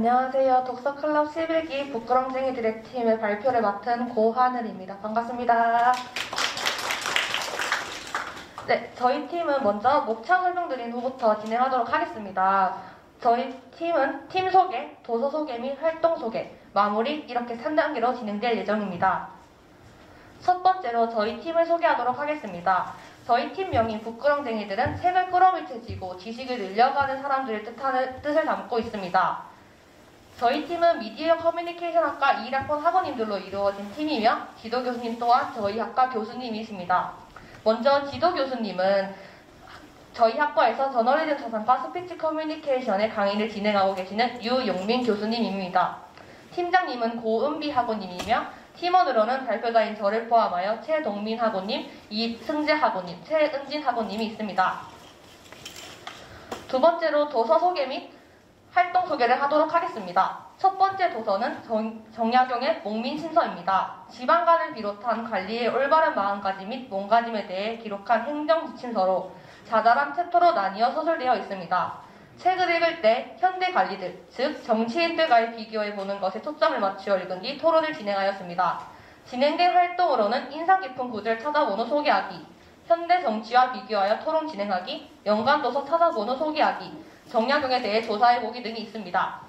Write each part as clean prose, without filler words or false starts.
안녕하세요. 독서클럽 11기 부끄럼쟁이들의 팀의 발표를 맡은 고하늘입니다. 반갑습니다. 네, 저희 팀은 먼저 목차 설명드린 후부터 진행하도록 하겠습니다. 저희 팀은 팀 소개, 도서 소개 및 활동 소개, 마무리 이렇게 3단계로 진행될 예정입니다. 첫 번째로 저희 팀을 소개하도록 하겠습니다. 저희 팀명인 부끄럼쟁이들은 책을 끌어밀쳐지고 지식을 늘려가는 사람들을 뜻을 담고 있습니다. 저희 팀은 미디어 커뮤니케이션 학과 1학번 학원님들로 이루어진 팀이며 지도 교수님 또한 저희 학과 교수님이십니다. 먼저 지도 교수님은 저희 학과에서 저널리즘 자산과 스피치 커뮤니케이션의 강의를 진행하고 계시는 유용민 교수님입니다. 팀장님은 고은비 학원님이며 팀원으로는 발표자인 저를 포함하여 최동민 학원님, 이승재 학원님, 최은진 학원님이 있습니다. 두 번째로 도서 소개 및 활동 소개를 하도록 하겠습니다. 첫 번째 도서는 정약용의 목민신서입니다. 지방간을 비롯한 관리의 올바른 마음가짐 및 몸가짐에 대해 기록한 행정지침서로 자잘한 챕터로 나뉘어 서술되어 있습니다. 책을 읽을 때 현대 관리들, 즉 정치인들과의 비교해 보는 것에 초점을 맞추어 읽은 뒤 토론을 진행하였습니다. 진행된 활동으로는 인상 깊은 구절 찾아보는 소개하기, 현대 정치와 비교하여 토론 진행하기, 연관도서 찾아보는 소개하기, 정약용에 대해 조사해보기 등이 있습니다.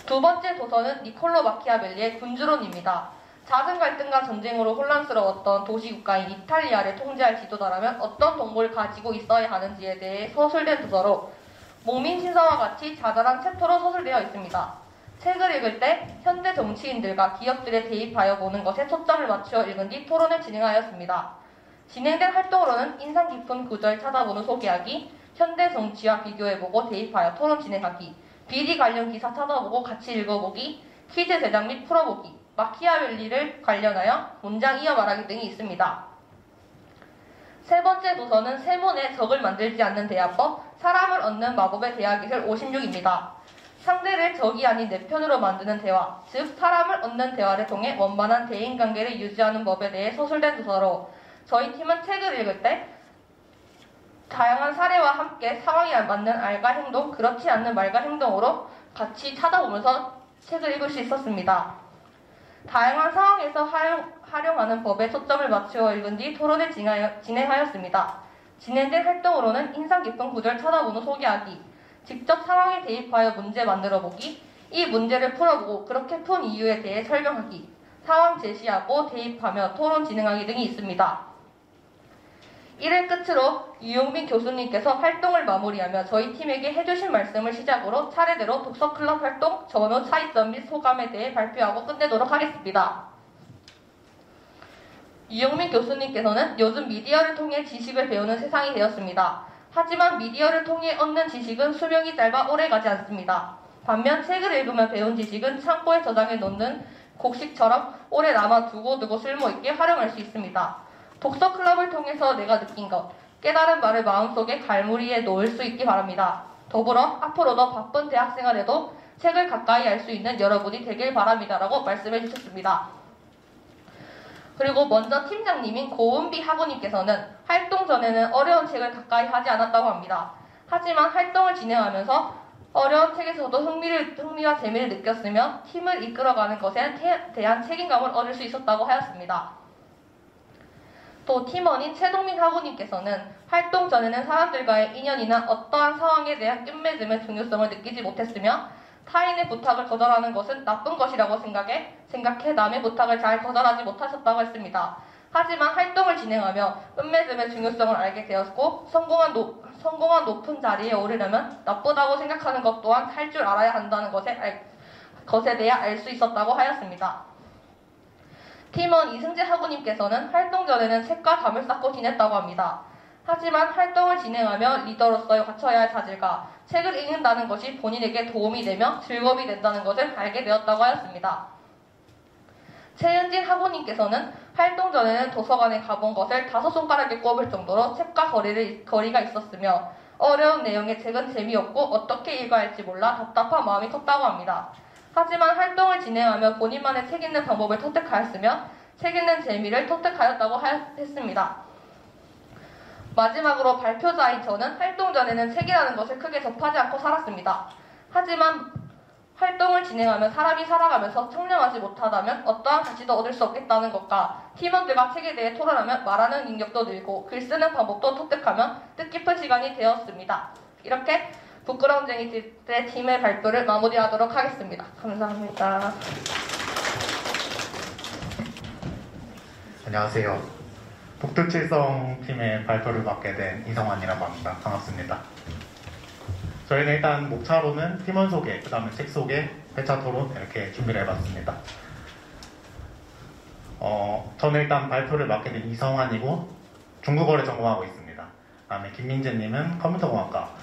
두 번째 도서는 니콜로 마키아벨리의 군주론입니다. 작은 갈등과 전쟁으로 혼란스러웠던 도시국가인 이탈리아를 통제할 지도자라면 어떤 동물을 가지고 있어야 하는지에 대해 서술된 도서로 목민신서와 같이 자잘한 챕터로 서술되어 있습니다. 책을 읽을 때 현대 정치인들과 기업들에 대입하여 보는 것에 초점을 맞추어 읽은 뒤 토론을 진행하였습니다. 진행된 활동으로는 인상 깊은 구절 찾아보는 소개하기, 현대 정치와 비교해보고 대입하여 토론 진행하기, 비리 관련 기사 찾아보고 같이 읽어보기, 퀴즈 제작 및 풀어보기, 마키아벨리를 관련하여 문장 이어 말하기 등이 있습니다. 세 번째 도서는 세문의 적을 만들지 않는 대화법, 사람을 얻는 마법의 대화기술 56입니다. 상대를 적이 아닌 내 편으로 만드는 대화, 즉 사람을 얻는 대화를 통해 원만한 대인관계를 유지하는 법에 대해 서술된 도서로 저희 팀은 책을 읽을 때 다양한 사례와 함께 상황에 맞는 말과 행동, 그렇지 않는 말과 행동으로 같이 찾아보면서 책을 읽을 수 있었습니다. 다양한 상황에서 활용하는 법에 초점을 맞추어 읽은 뒤 토론을 진행하였습니다. 진행된 활동으로는 인상 깊은 구절 찾아보는 소개하기, 직접 상황에 대입하여 문제 만들어보기, 이 문제를 풀어보고 그렇게 푼 이유에 대해 설명하기, 상황 제시하고 대입하며 토론 진행하기 등이 있습니다. 이를 끝으로 유용민 교수님께서 활동을 마무리하며 저희 팀에게 해주신 말씀을 시작으로 차례대로 독서클럽 활동, 전후 차이점 및 소감에 대해 발표하고 끝내도록 하겠습니다. 유용민 교수님께서는 요즘 미디어를 통해 지식을 배우는 세상이 되었습니다. 하지만 미디어를 통해 얻는 지식은 수명이 짧아 오래가지 않습니다. 반면 책을 읽으며 배운 지식은 창고에 저장해 놓는 곡식처럼 오래 남아 두고두고 쓸모있게 활용할 수 있습니다. 독서 클럽을 통해서 내가 느낀 것, 깨달은 말을 마음속에 갈무리에 놓을 수 있기 바랍니다. 더불어 앞으로도 바쁜 대학생활에도 책을 가까이 알 수 있는 여러분이 되길 바랍니다라고 말씀해 주셨습니다. 그리고 먼저 팀장님인 고은비 학우님께서는 활동 전에는 어려운 책을 가까이 하지 않았다고 합니다. 하지만 활동을 진행하면서 어려운 책에서도 흥미와 재미를 느꼈으며 팀을 이끌어가는 것에 대한 책임감을 얻을 수 있었다고 하였습니다. 또 팀원인 최동민 학우님께서는 활동 전에는 사람들과의 인연이나 어떠한 상황에 대한 끝맺음의 중요성을 느끼지 못했으며 타인의 부탁을 거절하는 것은 나쁜 것이라고 생각해 남의 부탁을 잘 거절하지 못하셨다고 했습니다. 하지만 활동을 진행하며 끝맺음의 중요성을 알게 되었고 성공한 높은 자리에 오르려면 나쁘다고 생각하는 것 또한 할 줄 알아야 한다는 것에 대해 알 수 있었다고 하였습니다. 팀원 이승재 학우님께서는 활동 전에는 책과 담을 쌓고 지냈다고 합니다. 하지만 활동을 진행하며 리더로서의 갖춰야 할 자질과 책을 읽는다는 것이 본인에게 도움이 되며 즐거움이 된다는 것을 알게 되었다고 하였습니다. 최은진 학우님께서는 활동 전에는 도서관에 가본 것을 5손가락에 꼽을 정도로 책과 거리가 있었으며 어려운 내용의 책은 재미없고 어떻게 읽어야 할지 몰라 답답한 마음이 컸다고 합니다. 하지만 활동을 진행하며 본인만의 책 읽는 방법을 터득하였으며 책 읽는 재미를 터득하였다고 했습니다. 마지막으로 발표자인 저는 활동 전에는 책이라는 것을 크게 접하지 않고 살았습니다. 하지만 활동을 진행하며 사람이 살아가면서 청렴하지 못하다면 어떠한 가치도 얻을 수 없겠다는 것과 팀원들과 책에 대해 토론하며 말하는 능력도 늘고 글 쓰는 방법도 터득하며 뜻깊은 시간이 되었습니다. 이렇게 부끄러움쟁이들의 팀의 발표를 마무리하도록 하겠습니다. 감사합니다. 안녕하세요. 북두칠성 팀의 발표를 맡게 된 이성환이라고 합니다. 반갑습니다. 저희는 일단 목차로는 팀원 소개, 그 다음에 책 소개, 회차 토론 이렇게 준비를 해봤습니다. 저는 일단 발표를 맡게 된 이성환이고 중국어를 전공하고 있습니다. 그 다음에 김민재님은 컴퓨터공학과,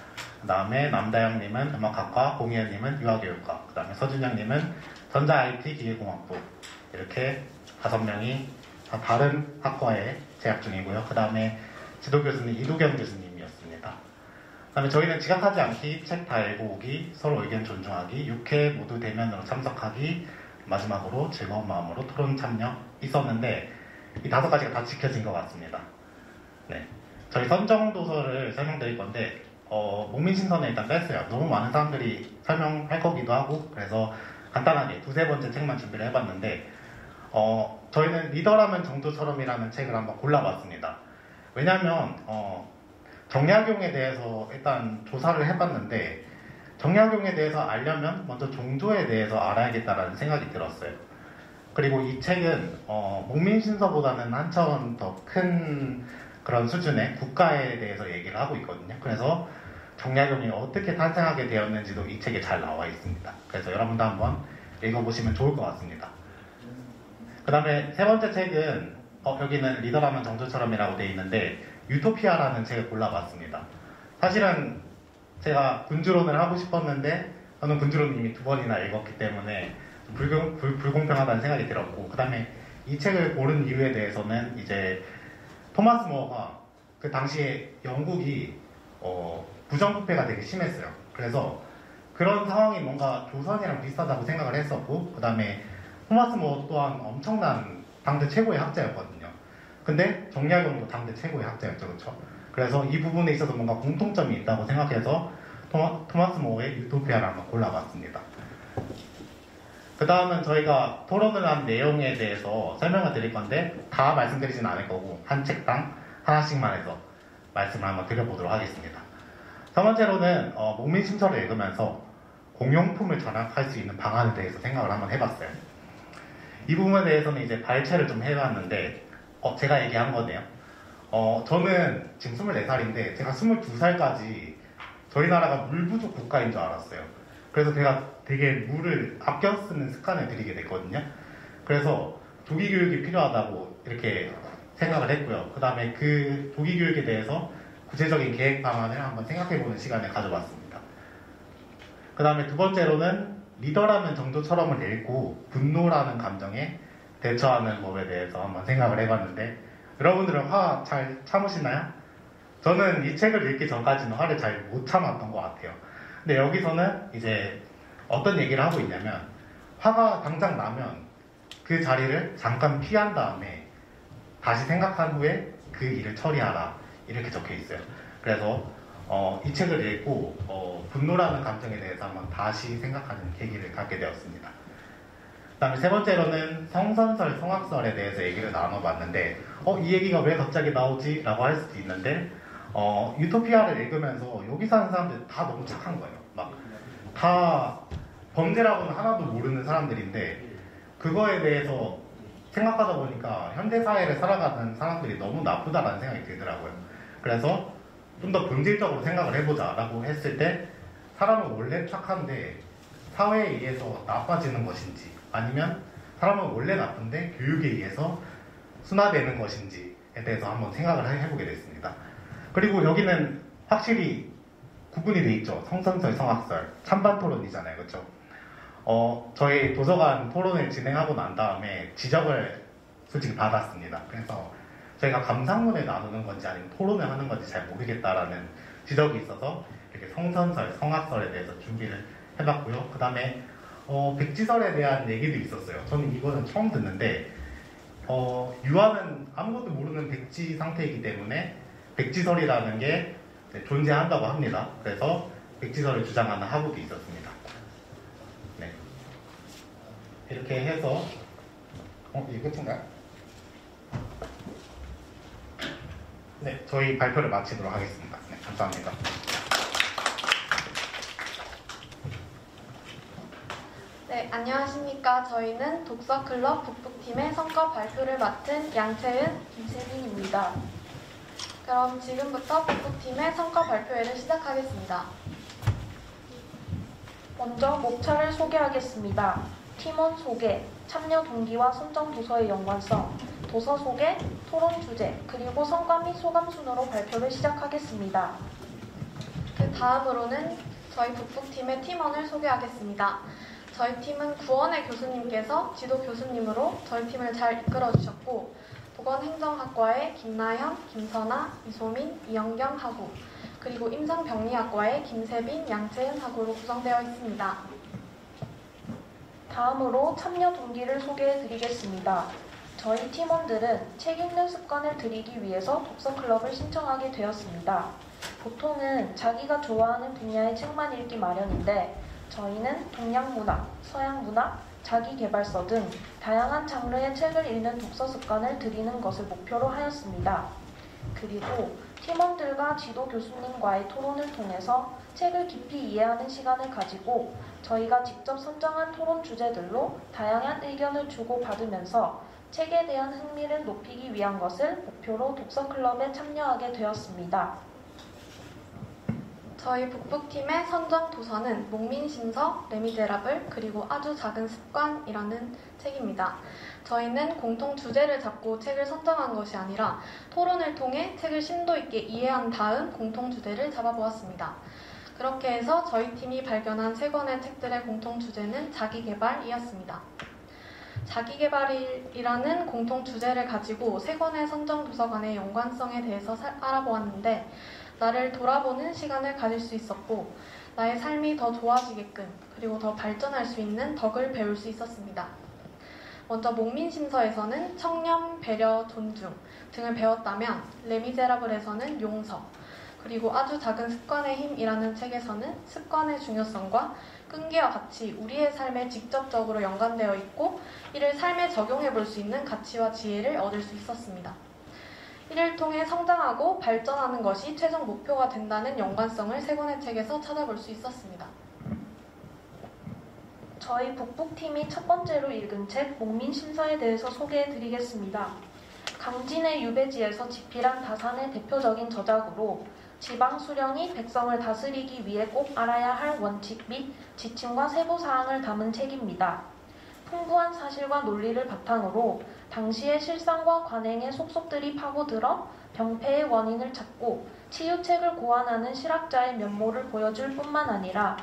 그 다음에 남다영님은 음악학과, 공희연님은 유아교육과, 그 다음에 서준영님은 전자 IT 기계공학부, 이렇게 5명이 다 다른 학과에 재학 중이고요. 그 다음에 지도교수님 이두경 교수님이었습니다. 그 다음에 저희는 지각하지 않기, 책 다 읽고 오기, 서로 의견 존중하기, 6회 모두 대면으로 참석하기, 마지막으로 즐거운 마음으로 토론 참여 있었는데 이 5가지가 다 지켜진 것 같습니다. 네, 저희 선정도서를 설명드릴 건데 목민신선에 일단 뺐어요. 너무 많은 사람들이 설명할 거기도 하고 그래서 간단하게 2-3번째 책만 준비를 해봤는데 저희는 리더라면 정도처럼이라는 책을 한번 골라봤습니다. 왜냐하면 정약용에 대해서 일단 조사를 해봤는데 정약용에 대해서 알려면 먼저 종조에 대해서 알아야겠다라는 생각이 들었어요. 그리고 이 책은 목민신서보다는 한 차원 더 큰 그런 수준의 국가에 대해서 얘기를 하고 있거든요. 그래서 정약용이 어떻게 탄생하게 되었는지도 이 책에 잘 나와 있습니다. 그래서 여러분도 한번 읽어보시면 좋을 것 같습니다. 그 다음에 3번째 책은 여기는 리더라면 정조처럼이라고 되어 있는데 유토피아라는 책을 골라봤습니다. 사실은 제가 군주론을 하고 싶었는데 저는 군주론을 이미 2번이나 읽었기 때문에 불공평하다는 생각이 들었고 그 다음에 이 책을 고른 이유에 대해서는 이제 토마스 모어가 그 당시에 영국이 부정부패가 되게 심했어요. 그래서 그런 상황이 뭔가 조선이랑 비슷하다고 생각을 했었고 그 다음에 토마스 모어 또한 엄청난 당대 최고의 학자였거든요. 근데 정약용도 당대 최고의 학자였죠. 그렇죠? 그래서 이 부분에 있어서 뭔가 공통점이 있다고 생각해서 토마스 모어의 유토피아를 한번 골라봤습니다. 그 다음은 저희가 토론을 한 내용에 대해서 설명을 드릴 건데 다 말씀드리진 않을 거고 한 책당 하나씩만 해서 말씀을 한번 드려보도록 하겠습니다. 3번째로는 목민심서를 읽으면서 공용품을 절약할 수 있는 방안에 대해서 생각을 한번 해봤어요. 이 부분에 대해서는 이제 발췌를 좀 해봤는데 제가 얘기한 거네요. 저는 지금 24살인데 제가 22살까지 저희 나라가 물 부족 국가인 줄 알았어요. 그래서 제가 되게 물을 아껴 쓰는 습관을 들이게 됐거든요. 그래서 조기 교육이 필요하다고 이렇게 생각을 했고요. 그 다음에 그 조기 교육에 대해서 구체적인 계획 방안을 한번 생각해보는 시간을 가져봤습니다. 그 다음에 2번째로는 리더라면 정도처럼을 읽고 분노라는 감정에 대처하는 법에 대해서 한번 생각을 해봤는데 여러분들은 화 잘 참으시나요? 저는 이 책을 읽기 전까지는 화를 잘 못 참았던 것 같아요. 근데 여기서는 이제 어떤 얘기를 하고 있냐면 화가 당장 나면 그 자리를 잠깐 피한 다음에 다시 생각한 후에 그 일을 처리하라 이렇게 적혀 있어요. 그래서 이 책을 읽고 분노라는 감정에 대해서 한번 다시 생각하는 계기를 갖게 되었습니다. 그 다음에 3번째로는 성선설, 성악설에 대해서 얘기를 나눠봤는데 이 얘기가 왜 갑자기 나오지? 라고 할 수도 있는데 유토피아를 읽으면서 여기 사는 사람들 다 너무 착한 거예요. 막 다 범죄라고는 하나도 모르는 사람들인데 그거에 대해서 생각하다 보니까 현대사회를 살아가는 사람들이 너무 나쁘다라는 생각이 들더라고요. 그래서 좀 더 본질적으로 생각을 해보자 라고 했을 때 사람은 원래 착한데 사회에 의해서 나빠지는 것인지 아니면 사람은 원래 나쁜데 교육에 의해서 순화되는 것인지에 대해서 한번 생각을 해보게 됐습니다. 그리고 여기는 확실히 구분이 돼 있죠. 성선설, 성악설, 찬반 토론이잖아요. 그렇죠? 저희 도서관 토론을 진행하고 난 다음에 지적을 솔직히 받았습니다. 그래서 저희가 감상문을 나누는 건지 아니면 토론을 하는 건지 잘 모르겠다라는 지적이 있어서 이렇게 성선설, 성악설에 대해서 준비를 해봤고요. 그 다음에 백지설에 대한 얘기도 있었어요. 저는 이거는 처음 듣는데 유아는 아무것도 모르는 백지 상태이기 때문에 백지설이라는 게 존재한다고 합니다. 그래서 백지설을 주장하는 학우도 있었습니다. 이렇게 해서 이게 끝인가요? 네, 저희 발표를 마치도록 하겠습니다. 네, 감사합니다. 네, 안녕하십니까. 저희는 독서클럽 북북팀의 성과 발표를 맡은 양채은, 김세민입니다. 그럼 지금부터 북북팀의 성과 발표회를 시작하겠습니다. 먼저 목차를 소개하겠습니다. 팀원 소개, 참여 동기와 선정 도서의 연관성, 도서 소개, 토론 주제, 그리고 성과 및 소감 순으로 발표를 시작하겠습니다. 그 다음으로는 저희 북북팀의 팀원을 소개하겠습니다. 저희 팀은 구원의 교수님께서 지도 교수님으로 저희 팀을 잘 이끌어 주셨고, 보건행정학과의 김나현, 김선아, 이소민, 이영경 학우, 그리고 임상병리학과의 김세빈, 양채은 학우로 구성되어 있습니다. 다음으로 참여 동기를 소개해 드리겠습니다. 저희 팀원들은 책 읽는 습관을 들이기 위해서 독서클럽을 신청하게 되었습니다. 보통은 자기가 좋아하는 분야의 책만 읽기 마련인데 저희는 동양문학, 서양문학, 자기계발서 등 다양한 장르의 책을 읽는 독서 습관을 들이는 것을 목표로 하였습니다. 그리고 팀원들과 지도 교수님과의 토론을 통해서 책을 깊이 이해하는 시간을 가지고 저희가 직접 선정한 토론 주제들로 다양한 의견을 주고받으면서 책에 대한 흥미를 높이기 위한 것을 목표로 독서클럽에 참여하게 되었습니다. 저희 북북팀의 선정 도서는 목민심서, 레미제라블, 그리고 아주 작은 습관이라는 책입니다. 저희는 공통 주제를 잡고 책을 선정한 것이 아니라 토론을 통해 책을 심도 있게 이해한 다음 공통 주제를 잡아보았습니다. 그렇게 해서 저희 팀이 발견한 3권의 책들의 공통 주제는 자기계발이었습니다. 자기계발이라는 공통 주제를 가지고 3권의 선정 도서관의 연관성에 대해서 알아보았는데 나를 돌아보는 시간을 가질 수 있었고 나의 삶이 더 좋아지게끔 그리고 더 발전할 수 있는 덕을 배울 수 있었습니다. 먼저 목민심서에서는 청렴, 배려, 존중 등을 배웠다면 레미제라블에서는 용서, 그리고 아주 작은 습관의 힘이라는 책에서는 습관의 중요성과 끈기와 같이 우리의 삶에 직접적으로 연관되어 있고 이를 삶에 적용해 볼 수 있는 가치와 지혜를 얻을 수 있었습니다. 이를 통해 성장하고 발전하는 것이 최종 목표가 된다는 연관성을 3권의 책에서 찾아볼 수 있었습니다. 저희 북북팀이 첫 번째로 읽은 책 목민심서에 대해서 소개해 드리겠습니다. 강진의 유배지에서 집필한 다산의 대표적인 저작으로 지방 수령이 백성을 다스리기 위해 꼭 알아야 할 원칙 및 지침과 세부사항을 담은 책입니다. 풍부한 사실과 논리를 바탕으로 당시의 실상과 관행의 속속들이 파고들어 병폐의 원인을 찾고 치유책을 고안하는 실학자의 면모를 보여줄 뿐만 아니라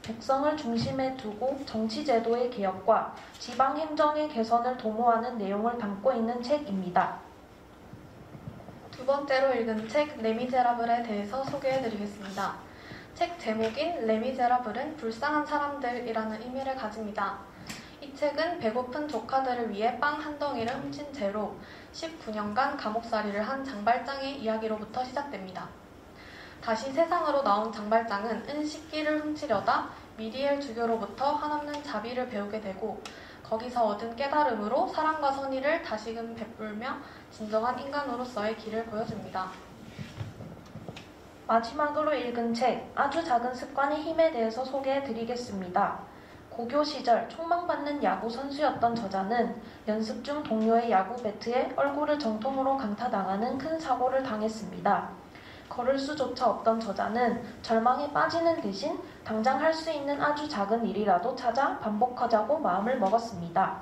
백성을 중심에 두고 정치제도의 개혁과 지방행정의 개선을 도모하는 내용을 담고 있는 책입니다. 두 번째로 읽은 책 레미제라블에 대해서 소개해드리겠습니다. 책 제목인 레미제라블은 불쌍한 사람들이라는 의미를 가집니다. 이 책은 배고픈 조카들을 위해 빵 한 덩이를 훔친 채로 19년간 감옥살이를 한 장발장의 이야기로부터 시작됩니다. 다시 세상으로 나온 장발장은 은식기를 훔치려다 미리엘 주교로부터 한없는 자비를 배우게 되고 거기서 얻은 깨달음으로 사랑과 선의를 다시금 베풀며 진정한 인간으로서의 길을 보여줍니다. 마지막으로 읽은 책 아주 작은 습관의 힘에 대해서 소개해 드리겠습니다. 고교 시절 촉망받는 야구 선수였던 저자는 연습 중 동료의 야구 배트에 얼굴을 정통으로 강타당하는 큰 사고를 당했습니다. 걸을 수조차 없던 저자는 절망에 빠지는 대신 당장 할 수 있는 아주 작은 일이라도 찾아 반복하자고 마음을 먹었습니다.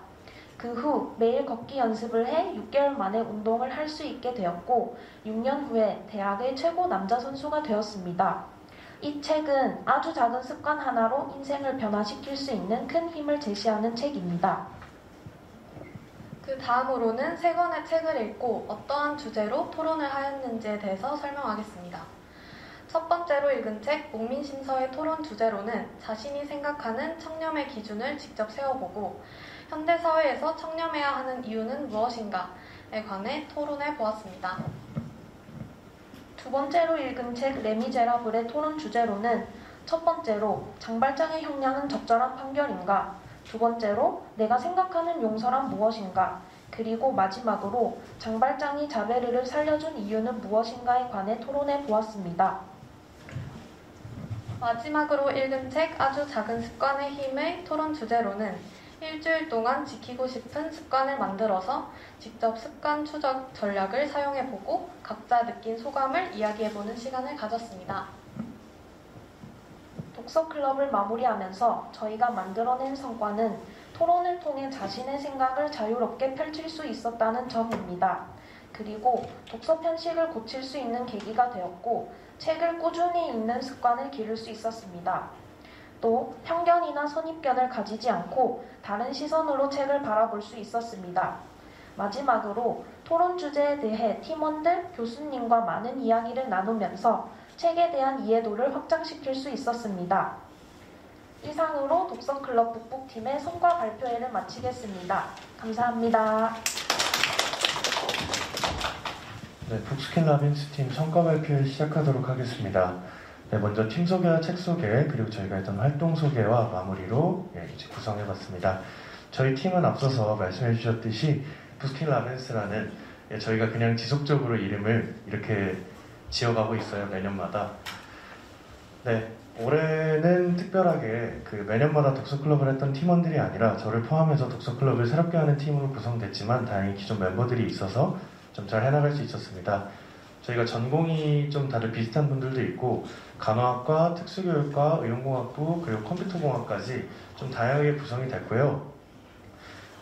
그 후 매일 걷기 연습을 해 6개월 만에 운동을 할 수 있게 되었고 6년 후에 대학의 최고 남자 선수가 되었습니다. 이 책은 아주 작은 습관 하나로 인생을 변화시킬 수 있는 큰 힘을 제시하는 책입니다. 그 다음으로는 3권의 책을 읽고 어떠한 주제로 토론을 하였는지에 대해서 설명하겠습니다. 첫 번째로 읽은 책 목민심서의 토론 주제로는 자신이 생각하는 청렴의 기준을 직접 세워보고 현대사회에서 청렴해야 하는 이유는 무엇인가에 관해 토론해 보았습니다. 두 번째로 읽은 책 레미제라블의 토론 주제로는 첫 번째로 장발장의 형량은 적절한 판결인가, 두 번째로 내가 생각하는 용서란 무엇인가, 그리고 마지막으로 장발장이 자베르를 살려준 이유는 무엇인가에 관해 토론해 보았습니다. 마지막으로 읽은 책 아주 작은 습관의 힘의 토론 주제로는 일주일 동안 지키고 싶은 습관을 만들어서 직접 습관 추적 전략을 사용해보고 각자 느낀 소감을 이야기해보는 시간을 가졌습니다. 독서클럽을 마무리하면서 저희가 만들어낸 성과는 토론을 통해 자신의 생각을 자유롭게 펼칠 수 있었다는 점입니다. 그리고 독서 편식을 고칠 수 있는 계기가 되었고 책을 꾸준히 읽는 습관을 기를 수 있었습니다. 또 편견이나 선입견을 가지지 않고 다른 시선으로 책을 바라볼 수 있었습니다. 마지막으로 토론 주제에 대해 팀원들, 교수님과 많은 이야기를 나누면서 책에 대한 이해도를 확장시킬 수 있었습니다. 이상으로 독서클럽 북북팀의 성과 발표회를 마치겠습니다. 감사합니다. 네, 북스킨 라빈스 팀 성과 발표를 시작하도록 하겠습니다. 네, 먼저 팀 소개와 책 소개, 그리고 저희가 했던 활동 소개와 마무리로 이제 구성해봤습니다. 저희 팀은 앞서서 말씀해 주셨듯이 북스킨 라빈스라는 저희가 그냥 지속적으로 이름을 이렇게 지어가고 있어요, 매년마다. 네, 올해는 특별하게 매년마다 독서클럽을 했던 팀원들이 아니라 저를 포함해서 독서클럽을 새롭게 하는 팀으로 구성됐지만 다행히 기존 멤버들이 있어서 좀 잘 해나갈 수 있었습니다. 저희가 전공이 좀 다들 비슷한 분들도 있고 간호학과, 특수교육과, 의용공학부, 그리고 컴퓨터공학까지 좀 다양하게 구성이 됐고요.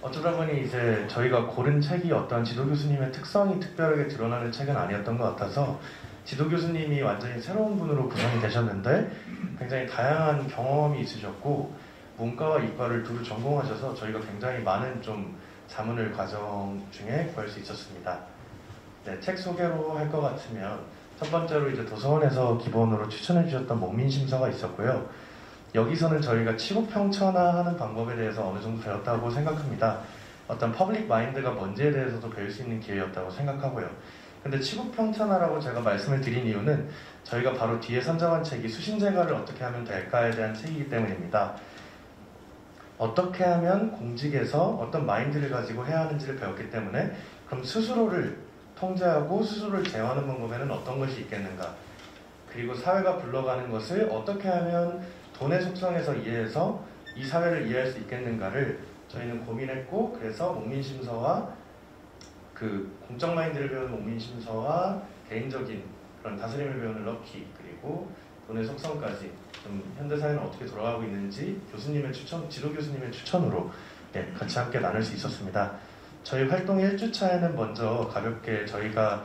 어쩌다 보니 이제 저희가 고른 책이 어떤 지도교수님의 특성이 특별하게 드러나는 책은 아니었던 것 같아서 지도교수님이 완전히 새로운 분으로 구성이 되셨는데 굉장히 다양한 경험이 있으셨고 문과와 이과를 두루 전공하셔서 저희가 굉장히 많은 좀 자문을 과정 중에 구할 수 있었습니다. 네, 책 소개로 할 것 같으면 첫 번째로 이제 도서원에서 기본으로 추천해 주셨던 목민심서가 있었고요. 여기서는 저희가 치국평천화하는 방법에 대해서 어느 정도 배웠다고 생각합니다. 어떤 퍼블릭 마인드가 뭔지에 대해서도 배울 수 있는 기회였다고 생각하고요. 근데 치국평천화라고 제가 말씀을 드린 이유는 저희가 바로 뒤에 선정한 책이 수신제가를 어떻게 하면 될까에 대한 책이기 때문입니다. 어떻게 하면 공직에서 어떤 마인드를 가지고 해야 하는지를 배웠기 때문에 그럼 스스로를 통제하고 스스로를 제어하는 방법에는 어떤 것이 있겠는가, 그리고 사회가 불러가는 것을 어떻게 하면 돈의 속성에서 이해해서 이 사회를 이해할 수 있겠는가를 저희는 고민했고, 그래서 목민심서와 공적 마인드를 배우는 목민심서와 개인적인 그런 다스림을 배우는 럭키, 그리고 돈의 속성까지 좀 현대사회는 어떻게 돌아가고 있는지 교수님의 추천, 지도 교수님의 추천으로 같이 함께 나눌 수 있었습니다. 저희 활동 1주차에는 먼저 가볍게 저희가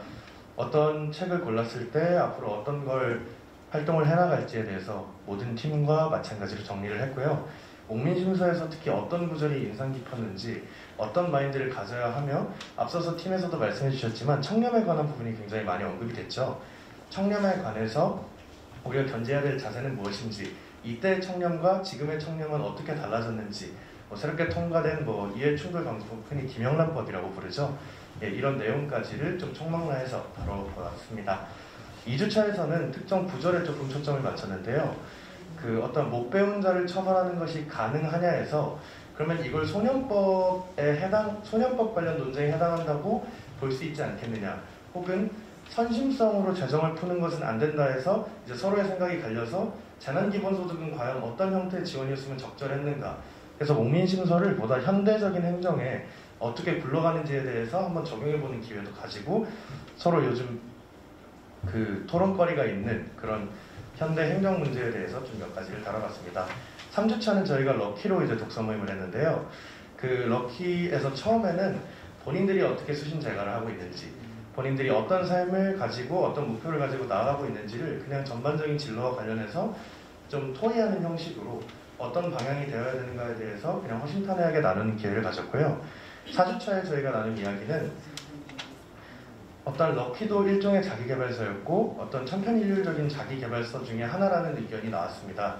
어떤 책을 골랐을 때 앞으로 어떤 걸 활동을 해나갈지에 대해서 모든 팀과 마찬가지로 정리를 했고요. 목민심서에서 특히 어떤 구절이 인상 깊었는지, 어떤 마인드를 가져야 하며, 앞서서 팀에서도 말씀해 주셨지만 청렴에 관한 부분이 굉장히 많이 언급이 됐죠. 청렴에 관해서 우리가 견제해야 될 자세는 무엇인지, 이때의 청렴과 지금의 청렴은 어떻게 달라졌는지, 새롭게 통과된 이해충돌 방지법, 흔히 김영란법이라고 부르죠. 이런 내용까지를 좀 총망라해서 다뤄보았습니다. 2주차에서는 특정 구절에 조금 초점을 맞췄는데요. 어떤 못 배운 자를 처벌하는 것이 가능하냐에서 그러면 이걸 소년법 관련 논쟁에 해당한다고 볼 수 있지 않겠느냐, 혹은 선심성으로 재정을 푸는 것은 안 된다 해서 이제 서로의 생각이 갈려서 재난기본소득은 과연 어떤 형태의 지원이었으면 적절했는가, 그래서 목민심서를 보다 현대적인 행정에 어떻게 굴러가는지에 대해서 한번 적용해보는 기회도 가지고 서로 요즘 토론거리가 있는 그런 현대 행정 문제에 대해서 좀 몇 가지를 다뤄봤습니다. 3주차는 저희가 럭키로 이제 독서 모임을 했는데요. 럭키에서 처음에는 본인들이 어떻게 수신제가를 하고 있는지, 본인들이 어떤 삶을 가지고 어떤 목표를 가지고 나아가고 있는지를 그냥 전반적인 진로와 관련해서 좀 토의하는 형식으로 어떤 방향이 되어야 되는가에 대해서 그냥 허심탄회하게 나누는 기회를 가졌고요. 4주차에 저희가 나눈 이야기는 어떤 럭키도 일종의 자기계발서였고 어떤 천편일률적인 자기계발서 중에 하나라는 의견이 나왔습니다.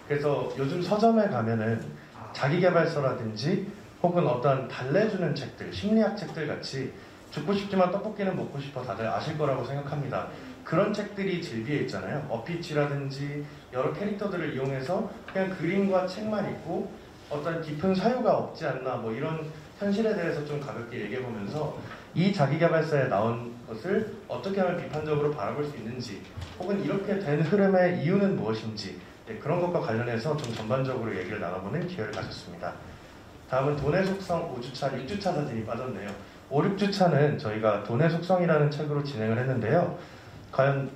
그래서 요즘 서점에 가면은 자기계발서라든지 혹은 어떤 달래주는 책들, 심리학 책들 같이 죽고 싶지만 떡볶이는 먹고 싶어 다들 아실 거라고 생각합니다. 그런 책들이 즐비해 있잖아요. 어피치라든지 여러 캐릭터들을 이용해서 그냥 그림과 책만 읽고 어떤 깊은 사유가 없지 않나 뭐 이런 현실에 대해서 좀 가볍게 얘기해 보면서 이 자기계발서에 나온 것을 어떻게 하면 비판적으로 바라볼 수 있는지 혹은 이렇게 된 흐름의 이유는 무엇인지 그런 것과 관련해서 좀 전반적으로 얘기를 나눠보는 기회를 가졌습니다. 다음은 돈의 속성 5주차, 6주차 사진이 빠졌네요. 5, 6주차는 저희가 돈의 속성이라는 책으로 진행을 했는데요. 과연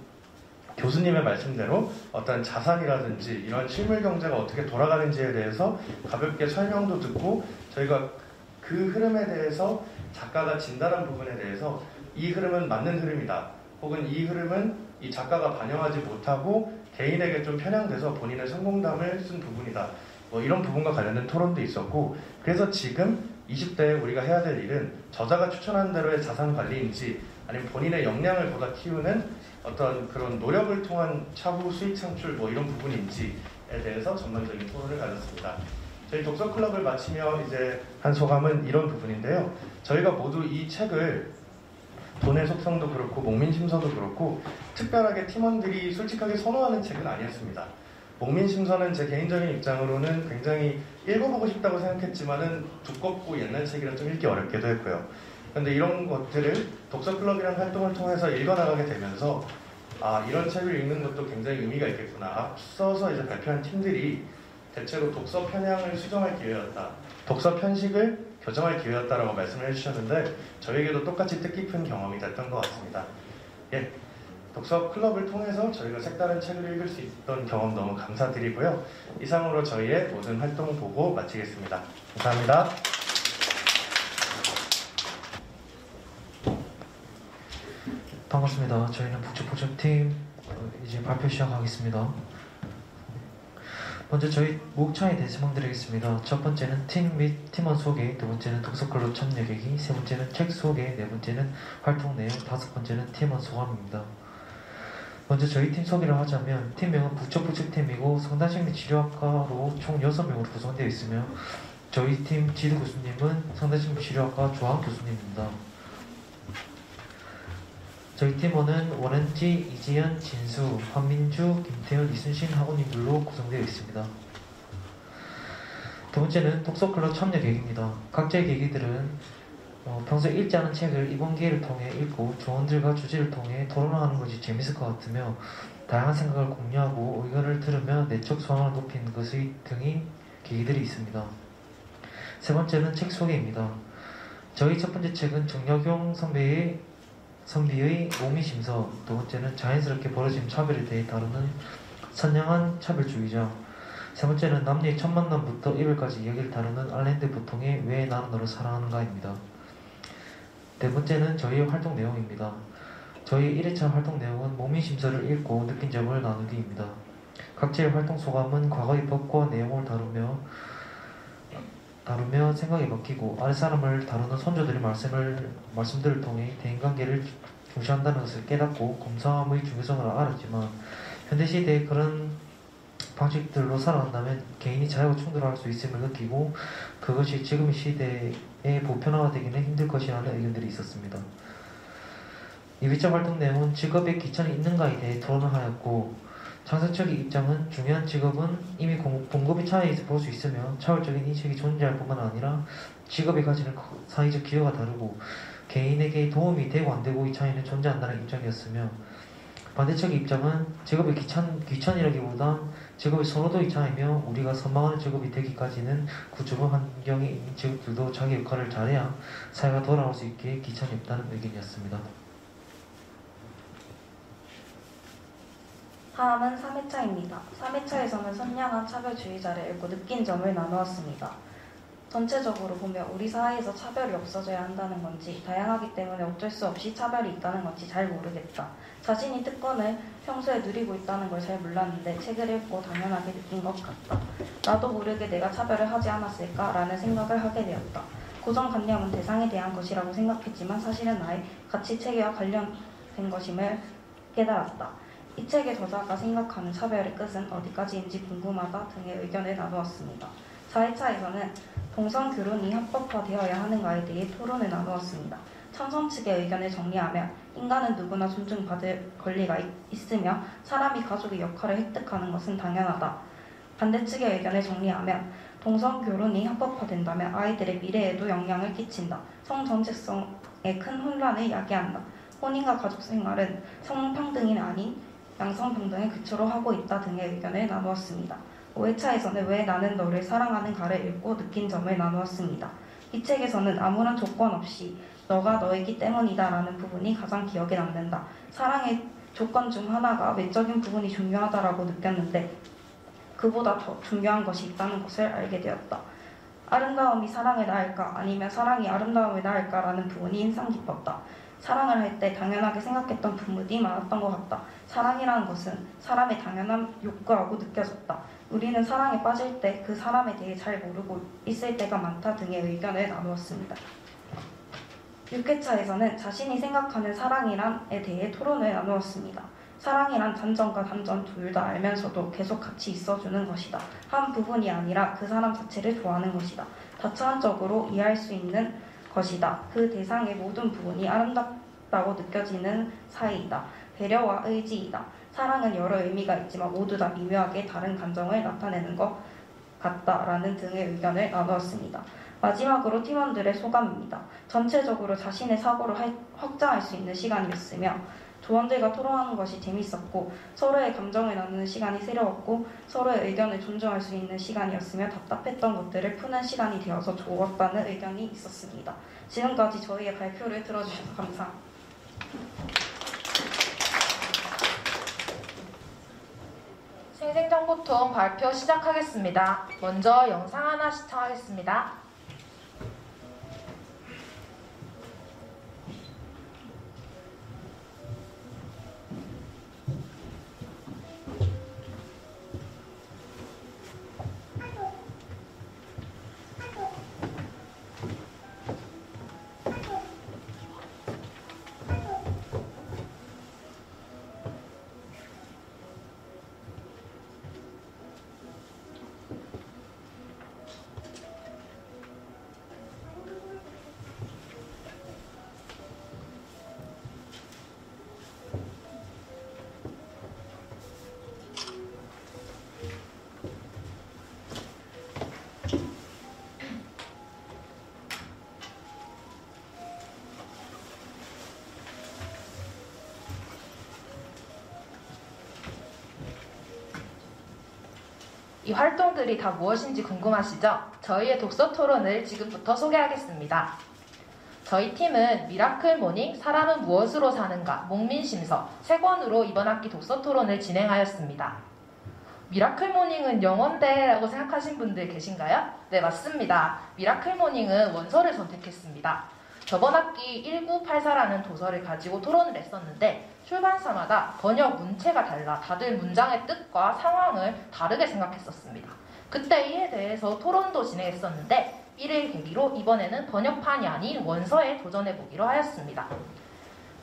교수님의 말씀대로 어떤 자산이라든지 이런 실물 경제가 어떻게 돌아가는지에 대해서 가볍게 설명도 듣고 저희가 그 흐름에 대해서 작가가 진단한 부분에 대해서 이 흐름은 맞는 흐름이다. 혹은 이 흐름은 이 작가가 반영하지 못하고 개인에게 좀 편향돼서 본인의 성공담을 쓴 부분이다. 뭐 이런 부분과 관련된 토론도 있었고 그래서 지금 20대에 우리가 해야 될 일은 저자가 추천하는 대로의 자산 관리인지 아니면 본인의 역량을 보다 키우는 어떤 그런 노력을 통한 차후 수익 창출 뭐 이런 부분인지에 대해서 전반적인 토론을 가졌습니다. 저희 독서 클럽을 마치며 이제 한 소감은 이런 부분인데요. 저희가 모두 이 책을 돈의 속성도 그렇고 목민심서도 그렇고 특별하게 팀원들이 솔직하게 선호하는 책은 아니었습니다. 목민심서는 제 개인적인 입장으로는 굉장히 읽어보고 싶다고 생각했지만은 두껍고 옛날 책이라 좀 읽기 어렵기도 했고요. 그런데 이런 것들을 독서클럽이라는 활동을 통해서 읽어나가게 되면서 아 이런 책을 읽는 것도 굉장히 의미가 있겠구나. 앞서서 이제 발표한 팀들이 대체로 독서 편향을 수정할 기회였다. 독서 편식을 교정할 기회였다라고 말씀을 해주셨는데 저에게도 똑같이 뜻깊은 경험이 됐던 것 같습니다. 예, 독서 클럽을 통해서 저희가 색다른 책을 읽을 수 있던 경험 너무 감사드리고요. 이상으로 저희의 모든 활동 보고 마치겠습니다. 감사합니다. 반갑습니다. 저희는 북측포측팀 이제 발표 시작하겠습니다. 먼저 저희 목차에 대해서 설명드리겠습니다. 첫 번째는 팀 및 팀원 소개, 두 번째는 독서클럽 참여 계기, 세 번째는 책 소개, 네 번째는 활동 내용, 다섯 번째는 팀원 소감입니다. 먼저 저희 팀 소개를 하자면 팀명은 북측포측팀이고 성단심리 치료학과로 총 6명으로 구성되어 있으며 저희 팀 지도 교수님은 성단심리 치료학과 조항 교수님입니다. 저희 팀원은 원은지, 이지연, 진수, 황민주, 김태현, 이순신 학우님들로 구성되어 있습니다. 두 번째는 독서클럽 참여 계기입니다. 각자의 계기들은 평소에 읽지 않은 책을 이번 기회를 통해 읽고 조언들과 주제를 통해 토론하는 것이 재밌을 것 같으며 다양한 생각을 공유하고 의견을 들으며 내적 소양을 높이는 것의 등의 계기들이 있습니다. 세 번째는 책 소개입니다. 저희 첫 번째 책은 정혁용 선비의 목민심서, 두 번째는 자연스럽게 벌어진 차별에 대해 다루는 선량한 차별주의자, 세 번째는 남녀의 첫 만남부터 이별까지 이야기를 다루는 알랜드 보통의 왜 나는 너를 사랑하는가입니다. 네 번째는 저희의 활동 내용입니다. 저희 1회차 활동 내용은 목민심서를 읽고 느낀 점을 나누기입니다. 각자의 활동 소감은 과거의 법과 내용을 다루며 생각에 맡기고 아랫사람을 다루는 선조들의 말씀들을 통해 대인관계를 중시한다는 것을 깨닫고 검사함의 중요성을 알았지만 현대시대에 그런 방식들로 살아간다면 개인이 자유와 충돌할 수 있음을 느끼고 그것이 지금의 시대에 보편화되기는 힘들 것이라는 의견들이 있었습니다. 2회차 활동 내용은 직업에 귀천이 있는가에 대해 토론을 하였고 장사적인 입장은 중요한 직업은 이미 공급의 차이에서 볼 수 있으며 차별적인 인식이 존재할 뿐만 아니라 직업이 가지는 사회적 기여가 다르고 개인에게 도움이 되고 안 되고의 차이는 존재한다는 입장이었으며 반대측의 입장은 직업의 귀천이라기보단 직업의 선호도의 차이며 우리가 선망하는 직업이 되기까지는 구조적 환경에 있는 직업들도 자기 역할을 잘해야 사회가 돌아올 수 있게 귀천이 없다는 의견이었습니다. 다음은 3회차입니다. 3회차에서는 선량한 차별주의자를 읽고 느낀 점을 나누었습니다. 전체적으로 보면 우리 사회에서 차별이 없어져야 한다는 건지 다양하기 때문에 어쩔 수 없이 차별이 있다는 건지 잘 모르겠다. 자신이 특권을 평소에 누리고 있다는 걸 잘 몰랐는데 책을 읽고 당연하게 느낀 것 같다. 나도 모르게 내가 차별을 하지 않았을까라는 생각을 하게 되었다. 고정관념은 대상에 대한 것이라고 생각했지만 사실은 나의 가치체계와 관련된 것임을 깨달았다. 이 책의 저자가 생각하는 차별의 끝은 어디까지인지 궁금하다 등의 의견을 나누었습니다. 4회차에서는 동성 결혼이 합법화되어야 하는가에 대해 토론을 나누었습니다. 참석 측의 의견을 정리하면 인간은 누구나 존중받을 권리가 있으며 사람이 가족의 역할을 획득하는 것은 당연하다. 반대측의 의견을 정리하면 동성 결혼이 합법화된다면 아이들의 미래에도 영향을 끼친다. 성 정체성에 큰 혼란을 야기한다. 혼인과 가족 생활은 성평등이 아닌 양성평등을 기초로 하고 있다 등의 의견을 나누었습니다. 5회차에서는 왜 나는 너를 사랑하는가를 읽고 느낀 점을 나누었습니다. 이 책에서는 아무런 조건 없이 너가 너이기 때문이다 라는 부분이 가장 기억에 남는다. 사랑의 조건 중 하나가 외적인 부분이 중요하다라고 느꼈는데 그보다 더 중요한 것이 있다는 것을 알게 되었다. 아름다움이 사랑을 낳을까 아니면 사랑이 아름다움을 낳을까라는 부분이 인상 깊었다. 사랑을 할 때 당연하게 생각했던 부분이 많았던 것 같다. 사랑이라는 것은 사람의 당연한 욕구라고 느껴졌다. 우리는 사랑에 빠질 때 그 사람에 대해 잘 모르고 있을 때가 많다 등의 의견을 나누었습니다. 6회차에서는 자신이 생각하는 사랑이란에 대해 토론을 나누었습니다. 사랑이란 단전과 단전 둘 다 알면서도 계속 같이 있어주는 것이다. 한 부분이 아니라 그 사람 자체를 좋아하는 것이다. 다차원적으로 이해할 수 있는 것이다. 그 대상의 모든 부분이 아름답다고 느껴지는 사이이다. 배려와 의지이다. 사랑은 여러 의미가 있지만 모두 다 미묘하게 다른 감정을 나타내는 것 같다라는 등의 의견을 나누었습니다. 마지막으로 팀원들의 소감입니다. 전체적으로 자신의 사고를 확장할 수 있는 시간이었으며 조원들과 토론하는 것이 재밌었고 서로의 감정을 나누는 시간이 새로웠고 서로의 의견을 존중할 수 있는 시간이었으며 답답했던 것들을 푸는 시간이 되어서 좋았다는 의견이 있었습니다. 지금까지 저희의 발표를 들어주셔서 감사합니다. 생생정보통 발표 시작하겠습니다. 먼저 영상 하나 시청하겠습니다. 이 활동들이 다 무엇인지 궁금하시죠? 저희의 독서 토론을 지금부터 소개하겠습니다. 저희 팀은 미라클 모닝, 사람은 무엇으로 사는가, 목민심서 세 권으로 이번 학기 독서 토론을 진행하였습니다. 미라클 모닝은 영어인데라고 생각하신 분들 계신가요? 네, 맞습니다. 미라클 모닝은 원서를 선택했습니다. 저번 학기 1984라는 도서를 가지고 토론을 했었는데 출판사마다 번역 문체가 달라 다들 문장의 뜻과 상황을 다르게 생각했었습니다. 그때 이에 대해서 토론도 진행했었는데 이를 계기로 이번에는 번역판이 아닌 원서에 도전해보기로 하였습니다.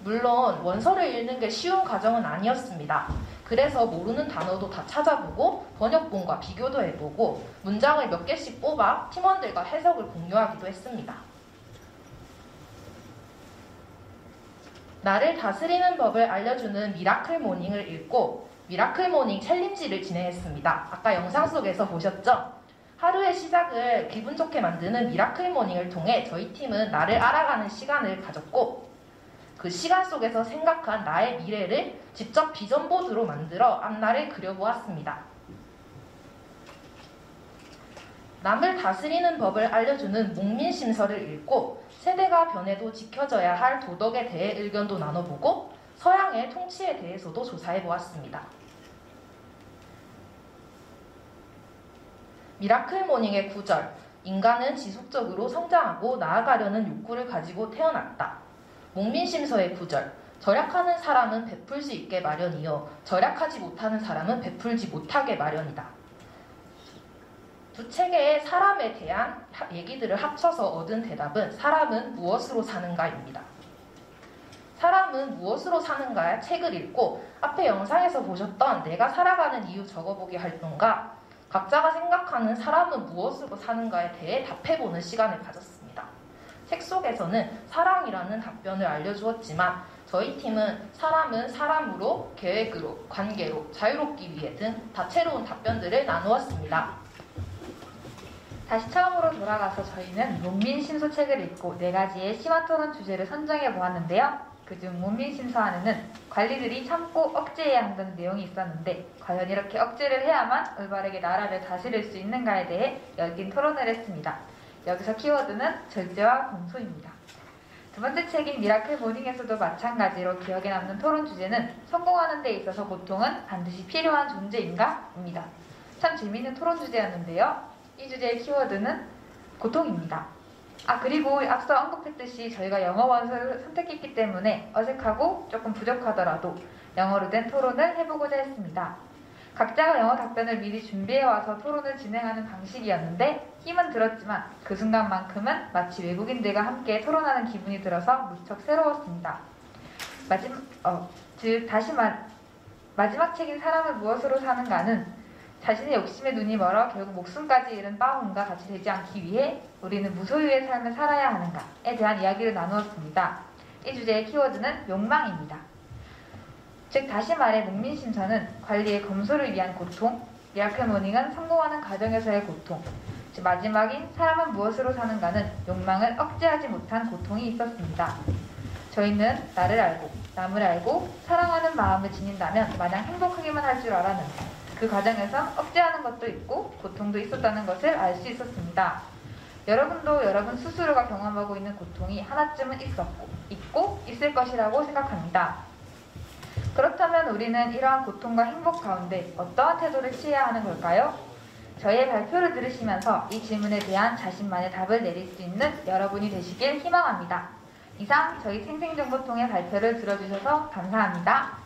물론 원서를 읽는 게 쉬운 과정은 아니었습니다. 그래서 모르는 단어도 다 찾아보고 번역본과 비교도 해보고 문장을 몇 개씩 뽑아 팀원들과 해석을 공유하기도 했습니다. 나를 다스리는 법을 알려주는 미라클 모닝을 읽고 미라클 모닝 챌린지를 진행했습니다. 아까 영상 속에서 보셨죠? 하루의 시작을 기분 좋게 만드는 미라클 모닝을 통해 저희 팀은 나를 알아가는 시간을 가졌고 그 시간 속에서 생각한 나의 미래를 직접 비전보드로 만들어 앞날을 그려보았습니다. 남을 다스리는 법을 알려주는 목민심서를 읽고 세대가 변해도 지켜져야 할 도덕에 대해 의견도 나눠보고 서양의 통치에 대해서도 조사해보았습니다. 미라클 모닝의 9절, 인간은 지속적으로 성장하고 나아가려는 욕구를 가지고 태어났다. 목민심서의 9절, 절약하는 사람은 베풀 수 있게 마련이요 절약하지 못하는 사람은 베풀지 못하게 마련이다. 두 책의 사람에 대한 얘기들을 합쳐서 얻은 대답은 사람은 무엇으로 사는가입니다. 사람은 무엇으로 사는가의 책을 읽고 앞에 영상에서 보셨던 내가 살아가는 이유 적어보기 활동과 각자가 생각하는 사람은 무엇으로 사는가에 대해 답해보는 시간을 가졌습니다. 책 속에서는 사랑이라는 답변을 알려주었지만 저희 팀은 사람은 사람으로, 계획으로, 관계로, 자유롭기 위해 등 다채로운 답변들을 나누었습니다. 다시 처음으로 돌아가서 저희는 문민심소 책을 읽고 4가지의 심화토론 주제를 선정해 보았는데요. 그중 문민심소 안에는 관리들이 참고 억제해야 한다는 내용이 있었는데 과연 이렇게 억제를 해야만 올바르게 나라를 다스릴 수 있는가에 대해 열띤 토론을 했습니다. 여기서 키워드는 절제와 공소입니다. 두 번째 책인 미라클 모닝에서도 마찬가지로 기억에 남는 토론 주제는 성공하는 데 있어서 고통은 반드시 필요한 존재인가? 입니다. 참 재미있는 토론 주제였는데요. 이 주제의 키워드는 고통입니다. 그리고 앞서 언급했듯이 저희가 영어 원서를 선택했기 때문에 어색하고 조금 부족하더라도 영어로 된 토론을 해보고자 했습니다. 각자가 영어 답변을 미리 준비해와서 토론을 진행하는 방식이었는데 힘은 들었지만 그 순간만큼은 마치 외국인들과 함께 토론하는 기분이 들어서 무척 새로웠습니다. 마지막 책인 사람은 무엇으로 사는가는 자신의 욕심에 눈이 멀어 결국 목숨까지 잃은 빠운과 같이 되지 않기 위해 우리는 무소유의 삶을 살아야 하는가에 대한 이야기를 나누었습니다. 이 주제의 키워드는 욕망입니다. 즉 다시 말해 문민심서는 관리의 검소를 위한 고통, 미라클 모닝은 성공하는 과정에서의 고통, 즉 마지막인 사람은 무엇으로 사는가는 욕망을 억제하지 못한 고통이 있었습니다. 저희는 나를 알고 남을 알고 사랑하는 마음을 지닌다면 마냥 행복하기만 할 줄 알았는데 그 과정에서 억제하는 것도 있고 고통도 있었다는 것을 알 수 있었습니다. 여러분도 여러분 스스로가 경험하고 있는 고통이 하나쯤은 있고 있을 것이라고 생각합니다. 그렇다면 우리는 이러한 고통과 행복 가운데 어떠한 태도를 취해야 하는 걸까요? 저희의 발표를 들으시면서 이 질문에 대한 자신만의 답을 내릴 수 있는 여러분이 되시길 희망합니다. 이상 저희 생생정보통의 발표를 들어주셔서 감사합니다.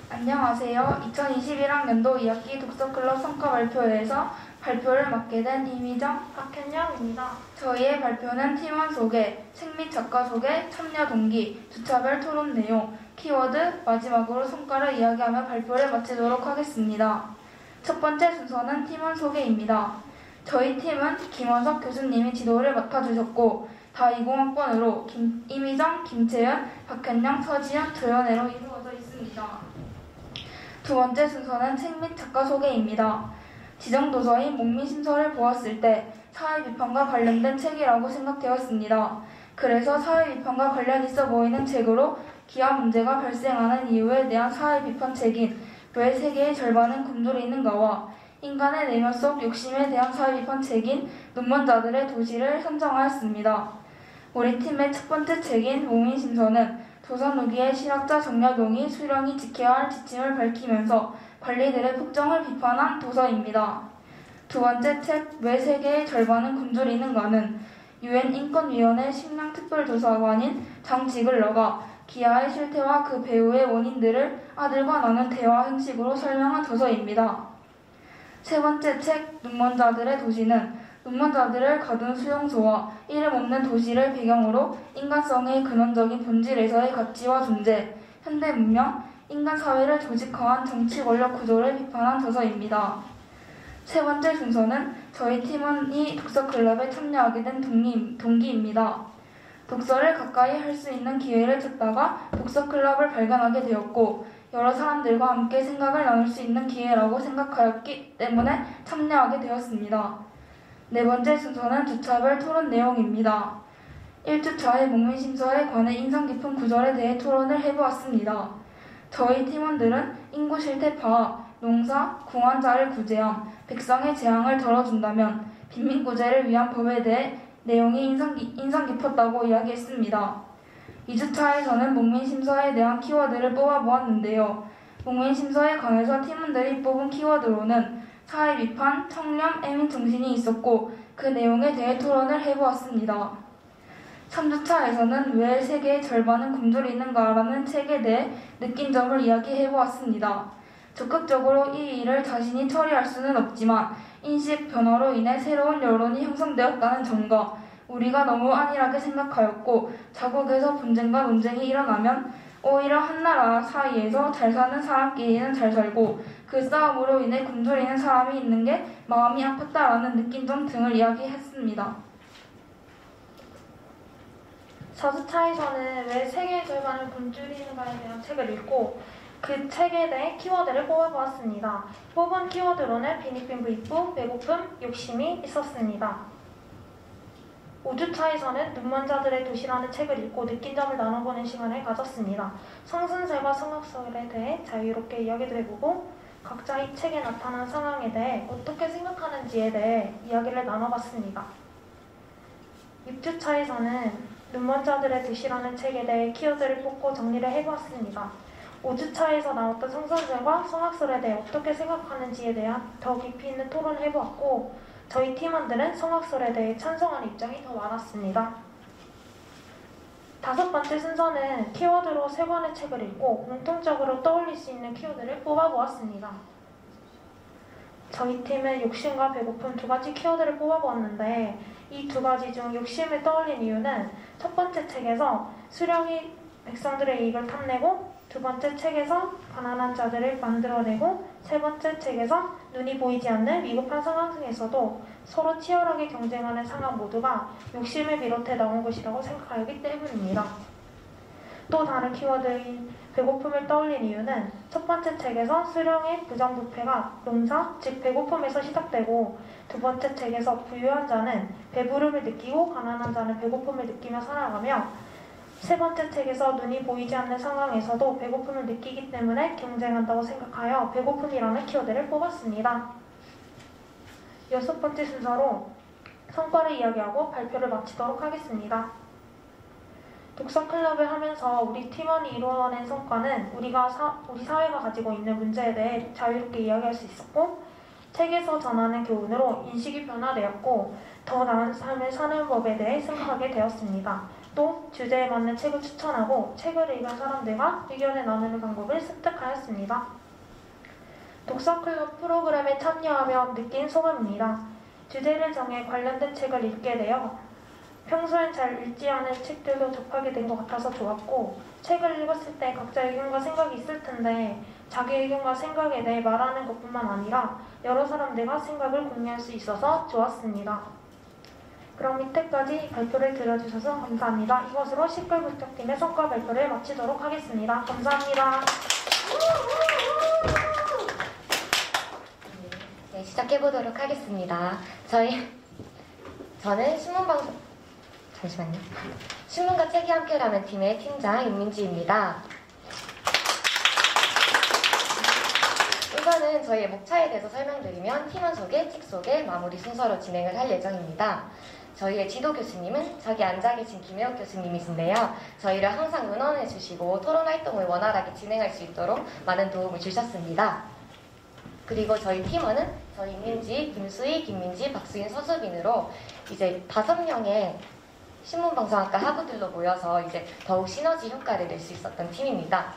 안녕하세요. 2021학년도 2학기 독서클럽 성과 발표회에서 발표를 맡게 된 이미정, 박현영입니다. 저희의 발표는 팀원 소개, 책 및 작가 소개, 참여 동기, 주차별 토론 내용, 키워드, 마지막으로 성과를 이야기하며 발표를 마치도록 하겠습니다. 첫 번째 순서는 팀원 소개입니다. 저희 팀은 김원석 교수님이 지도를 맡아주셨고 다 20학번으로 이미정, 김채연, 박현영, 서지연, 조연애로 이루어져 있습니다. 두 번째 순서는 책 및 작가 소개입니다. 지정도서인 목민심서를 보았을 때 사회비판과 관련된 책이라고 생각되었습니다. 그래서 사회비판과 관련 있어 보이는 책으로 기아 문제가 발생하는 이유에 대한 사회비판 책인 왜 세계의 절반은 굶주리는가와 인간의 내면 속 욕심에 대한 사회비판 책인 눈먼자들의 도시를 선정하였습니다. 우리 팀의 첫 번째 책인 목민심서는 조선 후기의 실학자 정약용이 수령이 지켜야 할 지침을 밝히면서 관리들의 폭정을 비판한 도서입니다. 두 번째 책 왜 세계의 절반은 굶주리는가는 UN 인권위원회 식량특별조사관인 장지글러가 기아의 실태와 그 배후의 원인들을 아들과 나눈 대화 형식으로 설명한 도서입니다. 세 번째 책 눈먼자들의 도시는 눈먼자들을 가둔 수용소와 이름 없는 도시를 배경으로 인간성의 근원적인 본질에서의 가치와 존재, 현대 문명, 인간 사회를 조직화한 정치 권력 구조를 비판한 저서입니다. 세 번째 순서는 저희 팀원이 독서클럽에 참여하게 된 동기입니다. 독서를 가까이 할 수 있는 기회를 찾다가 독서클럽을 발견하게 되었고 여러 사람들과 함께 생각을 나눌 수 있는 기회라고 생각하였기 때문에 참여하게 되었습니다. 네 번째 순서는 주차별 토론 내용입니다. 1주차의 목민심서에 관해 인상 깊은 구절에 대해 토론을 해보았습니다. 저희 팀원들은 인구 실태 파악, 농사, 궁환자를 구제함, 백성의 재앙을 덜어준다면 빈민구제를 위한 법에 대해 내용이 인상 깊었다고 이야기했습니다. 2주차에서는 목민심서에 대한 키워드를 뽑아보았는데요. 목민심서에 관해서 팀원들이 뽑은 키워드로는 사회비판, 청렴, 애민정신이 있었고 그 내용에 대해 토론을 해보았습니다. 3주차에서는 왜 세계의 절반은 굶주리는가라는 책에 대해 느낀 점을 이야기해보았습니다. 적극적으로 이 일을 자신이 처리할 수는 없지만 인식 변화로 인해 새로운 여론이 형성되었다는 점과 우리가 너무 안일하게 생각하였고 자국에서 분쟁과 논쟁이 일어나면 오히려 한 나라 사이에서 잘 사는 사람끼리는 잘 살고 그 싸움으로 인해 굶주리는 사람이 있는 게 마음이 아팠다라는 느낀 점 등을 이야기했습니다. 4주차에서는 왜 세계의 절반을 굶주리는가에 대한 책을 읽고 그 책에 대해 키워드를 뽑아보았습니다. 뽑은 키워드로는 빈익빈 부익부, 배고픔, 욕심이 있었습니다. 5주차에서는 눈먼 자들의 도시라는 책을 읽고 느낀 점을 나눠보는 시간을 가졌습니다. 성순설과 성악설에 대해 자유롭게 이야기도 해보고 각자 이 책에 나타난 상황에 대해 어떻게 생각하는지에 대해 이야기를 나눠봤습니다. 6주차에서는 눈먼 자들의 도시라는 책에 대해 키워드를 뽑고 정리를 해보았습니다. 5주차에서 나왔던 성선설과 성악설에 대해 어떻게 생각하는지에 대한 더 깊이 있는 토론을 해보았고 저희 팀원들은 성악설에 대해 찬성하는 입장이 더 많았습니다. 5번째 순서는 키워드로 3권의 책을 읽고 공통적으로 떠올릴 수 있는 키워드를 뽑아보았습니다. 저희 팀은 욕심과 배고픔 2가지 키워드를 뽑아보았는데 이 2가지 중 욕심을 떠올린 이유는 첫 번째 책에서 수령이 백성들의 이익을 탐내고 2번째 책에서 가난한 자들을 만들어내고 3번째 책에서 눈이 보이지 않는 위급한 상황 중에서도 서로 치열하게 경쟁하는 상황 모두가 욕심을 비롯해 나온 것이라고 생각하기 때문입니다. 또 다른 키워드인 배고픔을 떠올린 이유는 첫 번째 책에서 수령의 부정부패가 농사, 즉 배고픔에서 시작되고 2번째 책에서 부유한 자는 배부름을 느끼고 가난한 자는 배고픔을 느끼며 살아가며 3번째 책에서 눈이 보이지 않는 상황에서도 배고픔을 느끼기 때문에 경쟁한다고 생각하여 배고픔이라는 키워드를 뽑았습니다. 6번째 순서로 성과를 이야기하고 발표를 마치도록 하겠습니다. 독서클럽을 하면서 우리 팀원이 이루어낸 성과는 우리 사회가 가지고 있는 문제에 대해 자유롭게 이야기할 수 있었고 책에서 전하는 교훈으로 인식이 변화되었고 더 나은 삶을 사는 법에 대해 생각하게 되었습니다. 또 주제에 맞는 책을 추천하고 책을 읽은 사람들과 의견을 나누는 방법을 습득하였습니다. 독서클럽 프로그램에 참여하며 느낀 소감입니다. 주제를 정해 관련된 책을 읽게 되어 평소엔 잘 읽지 않은 책들도 접하게 된 것 같아서 좋았고 책을 읽었을 때 각자 의견과 생각이 있을 텐데 자기 의견과 생각에 대해 말하는 것뿐만 아니라 여러 사람들과 생각을 공유할 수 있어서 좋았습니다. 그럼 이때까지 발표를 들어주셔서 감사합니다. 이것으로 시끌국적팀의 성과 발표를 마치도록 하겠습니다. 감사합니다. 네, 시작해보도록 하겠습니다. 저는 신문과 책이 함께라는 팀의 팀장 윤민지입니다. 우선은 저희의 목차에 대해서 설명드리면 팀원 소개, 책 소개, 마무리 순서로 진행을 할 예정입니다. 저희의 지도 교수님은 저기 앉아 계신 김혜옥 교수님이신데요. 저희를 항상 응원해 주시고 토론 활동을 원활하게 진행할 수 있도록 많은 도움을 주셨습니다. 그리고 저희 팀원은 저희 임민지, 김수희, 김민지, 박수인, 서수빈으로 이제 5명의 신문방송학과 학우들로 모여서 이제 더욱 시너지 효과를 낼 수 있었던 팀입니다.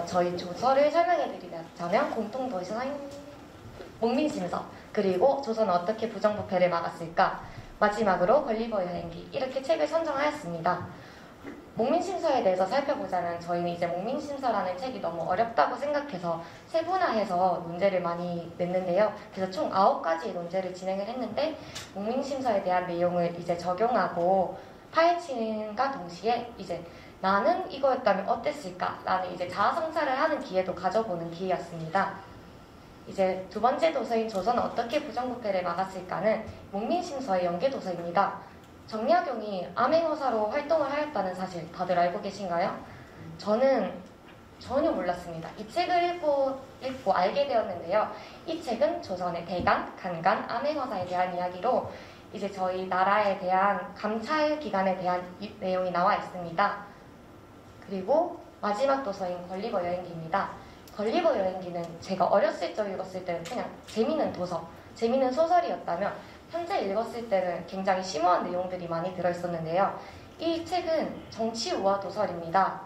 저희 조서를 설명해드리자면 공통도서인 목민심서, 그리고 조선은 어떻게 부정부패를 막았을까, 마지막으로 걸리버 여행기, 이렇게 책을 선정하였습니다. 목민심서에 대해서 살펴보자면 저희는 이제 목민심서라는 책이 너무 어렵다고 생각해서 세분화해서 논제를 많이 냈는데요. 그래서 총 9가지의 논제를 진행을 했는데 목민심서에 대한 내용을 이제 적용하고 파헤침과 동시에 이제 나는 이거였다면 어땠을까? 라는 이제 자아성찰을 하는 기회도 가져보는 기회였습니다. 이제 2번째 도서인 조선은 어떻게 부정부패를 막았을까는 목민심서의 연계도서입니다. 정약용이 암행어사로 활동을 하였다는 사실 다들 알고 계신가요? 저는 전혀 몰랐습니다. 이 책을 읽고 알게 되었는데요. 이 책은 조선의 대간, 간간, 암행어사에 대한 이야기로 이제 저희 나라에 대한 감찰 기관에 대한 내용이 나와 있습니다. 그리고 마지막 도서인 걸리버 여행기입니다. 걸리버 여행기는 제가 어렸을 적 읽었을 때는 그냥 재미있는 도서, 재미있는 소설이었다면 현재 읽었을 때는 굉장히 심오한 내용들이 많이 들어있었는데요. 이 책은 정치 우화 도서입니다.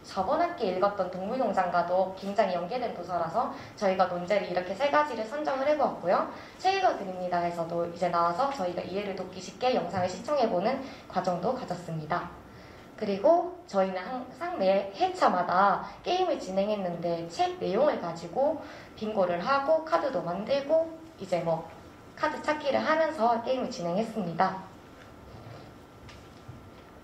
저번 학기 읽었던 동물농장과도 굉장히 연계된 도서라서 저희가 논제를 이렇게 3가지를 선정을 해보았고요. 책 읽어드립니다에서도 이제 나와서 저희가 이해를 돕기 쉽게 영상을 시청해보는 과정도 가졌습니다. 그리고 저희는 항상 매 회차마다 게임을 진행했는데 책 내용을 가지고 빙고를 하고 카드도 만들고 이제 카드 찾기를 하면서 게임을 진행했습니다.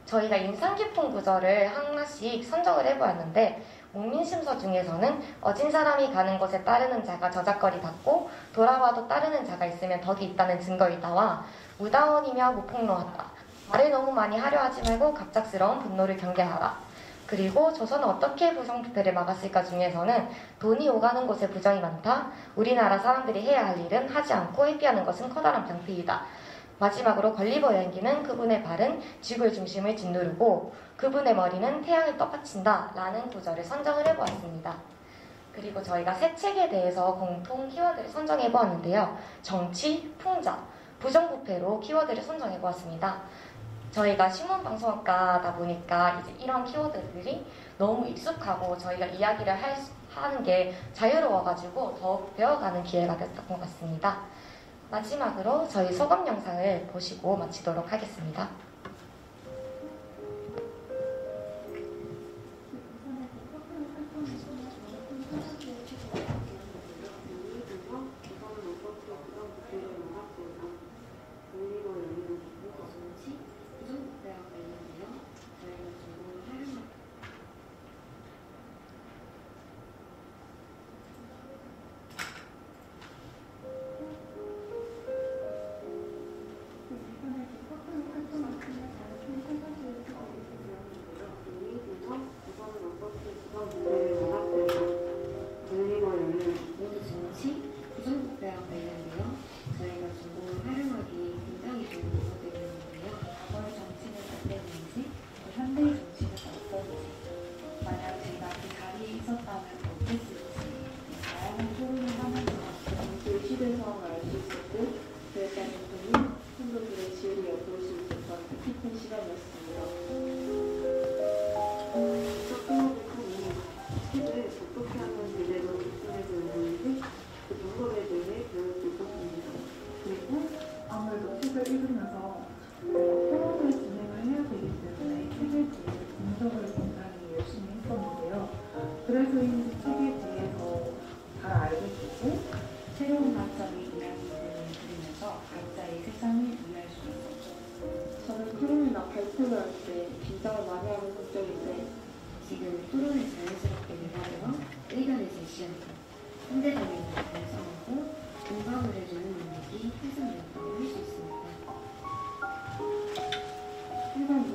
저희가 인상 깊은 구절을 하나씩 선정을 해보았는데 목민심서 중에서는 어진 사람이 가는 곳에 따르는 자가 저작거리 받고 돌아와도 따르는 자가 있으면 덕이 있다는 증거이다와 무다원이며 무폭로하다. 말을 너무 많이 하려 하지 말고 갑작스러운 분노를 경계하라. 그리고 조선은 어떻게 부정부패를 막았을까 중에서는 돈이 오가는 곳에 부정이 많다. 우리나라 사람들이 해야 할 일은 하지 않고 회피하는 것은 커다란 병폐이다. 마지막으로 걸리버 연기는 그분의 발은 지구의 중심을 짓누르고 그분의 머리는 태양을 떠받친다 라는 구절을 선정을 해보았습니다. 그리고 저희가 새 책에 대해서 공통 키워드를 선정해보았는데요. 정치, 풍자, 부정부패로 키워드를 선정해보았습니다. 저희가 신문방송학과다 보니까 이제 이런 키워드들이 너무 익숙하고 저희가 이야기를 하는 게 자유로워가지고 더욱 배워가는 기회가 됐던 것 같습니다. 마지막으로 저희 소감 영상을 보시고 마치도록 하겠습니다.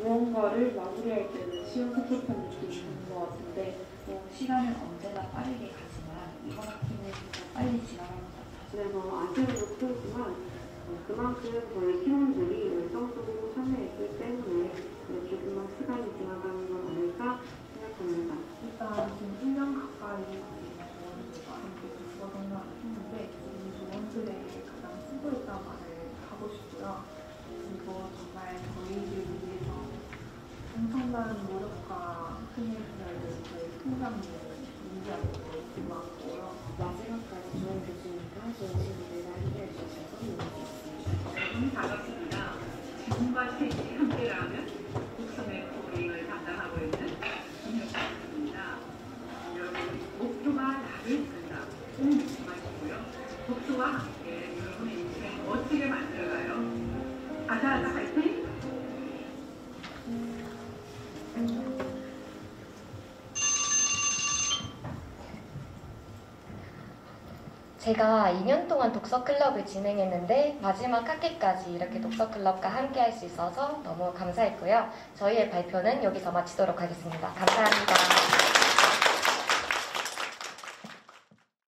무언가를 마무리할 때는 시원섭섭한 느낌이 드는 것 같은데 시간은 언제나 빠르게 가지만 이번 학기는 진짜 빨리 지나가는 것 같아요. 그래서 아쉬움도 크지만 그만큼 저희 팀원들이 열정적으로 참여했기 때문에 조금만 시간이 지나가는 건 아닐까 생각합니다. 일단 지금 1년 가까이 조원들과 함께 국어 동료를 했는데 우리 조원들에게 가장 수고했다는 말을 하고 싶고요. 그리고 정말 저희를 위해서 엄청난 노력과 힘을 기울여준 저희 팀장님을 인지하고 고맙고요. 마지막까지 좋은 교수님과 좋은 친구들과 함께 해주셔서 너무 좋습니다. 너무 반갑습니다. 지금과 셋이 함께라면 국선의 코딩을 담당하고 있는 김혁수입니다. 여러분, 목표가 나를 이끈다. 꼭 명심하시고요. 목표와 함께 여러분의 인생 멋지게 만들어가요. 아자아자 화이팅! 제가 2년 동안 독서클럽을 진행했는데 마지막 학기까지 이렇게 독서클럽과 함께 할 수 있어서 너무 감사했고요. 저희의 발표는 여기서 마치도록 하겠습니다. 감사합니다.